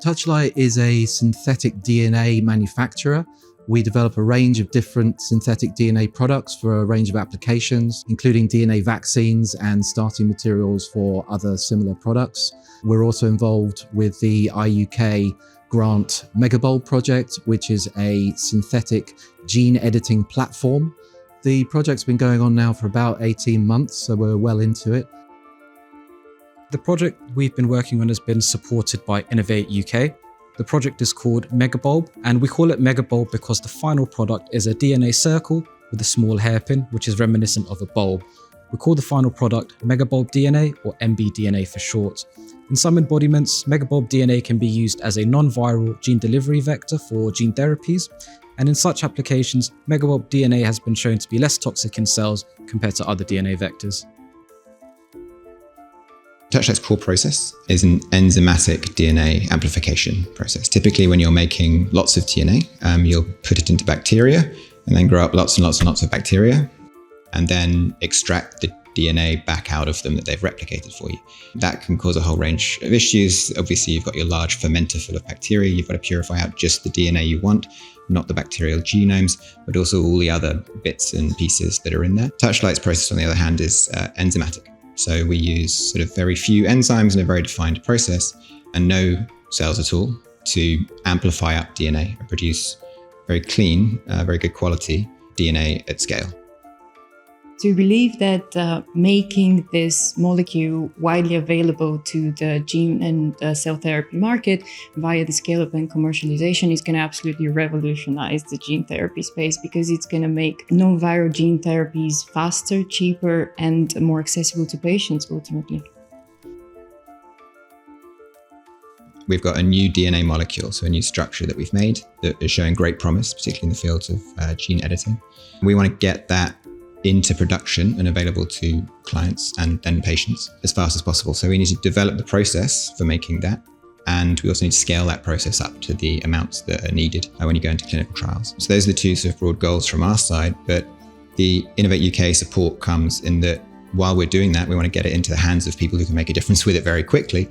Touchlight is a synthetic DNA manufacturer. We develop a range of different synthetic DNA products for a range of applications, including DNA vaccines and starting materials for other similar products. We're also involved with the IUK grant Megabulb project, which is a synthetic gene editing platform. The project's been going on now for about 18 months, so we're well into it. The project we've been working on has been supported by Innovate UK. The project is called Megabulb, and we call it Megabulb because the final product is a DNA circle with a small hairpin, which is reminiscent of a bulb. We call the final product Megabulb DNA, or mBDNA for short. In some embodiments, Megabulb DNA can be used as a non-viral gene delivery vector for gene therapies, and in such applications, Megabulb DNA has been shown to be less toxic in cells compared to other DNA vectors. Touchlight's core process is an enzymatic DNA amplification process. Typically, when you're making lots of DNA, you'll put it into bacteria and then grow up lots and lots and lots of bacteria and then extract the DNA back out of them that they've replicated for you. That can cause a whole range of issues. Obviously, you've got your large fermenter full of bacteria. You've got to purify out just the DNA you want, not the bacterial genomes, but also all the other bits and pieces that are in there. Touchlight's process, on the other hand, is enzymatic. So we use sort of very few enzymes in a very defined process and no cells at all to amplify up DNA and produce very clean, very good quality DNA at scale. To believe that making this molecule widely available to the gene and cell therapy market via the scale-up and commercialization is going to absolutely revolutionize the gene therapy space, because it's going to make non-viral gene therapies faster, cheaper, and more accessible to patients ultimately. We've got a new DNA molecule, so a new structure that we've made that is showing great promise, particularly in the fields of gene editing. We want to get that into production and available to clients and then patients as fast as possible. So we need to develop the process for making that. And we also need to scale that process up to the amounts that are needed when you go into clinical trials. So those are the two sort of broad goals from our side. But the Innovate UK support comes in that while we're doing that, we want to get it into the hands of people who can make a difference with it very quickly.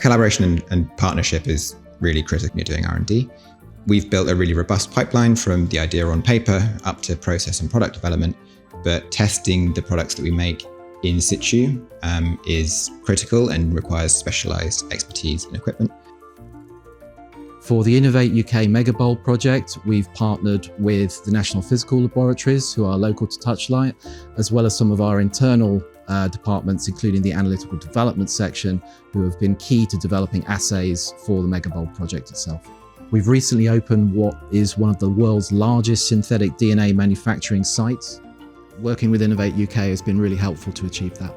Collaboration and partnership is really critical when you're doing R&D. We've built a really robust pipeline from the idea on paper up to process and product development, but testing the products that we make in situ is critical and requires specialized expertise and equipment. For the Innovate UK Megabulb project, we've partnered with the National Physical Laboratories, who are local to Touchlight, as well as some of our internal departments, including the analytical development section, who have been key to developing assays for the Megabulb project itself. We've recently opened what is one of the world's largest synthetic DNA manufacturing sites. Working with Innovate UK has been really helpful to achieve that.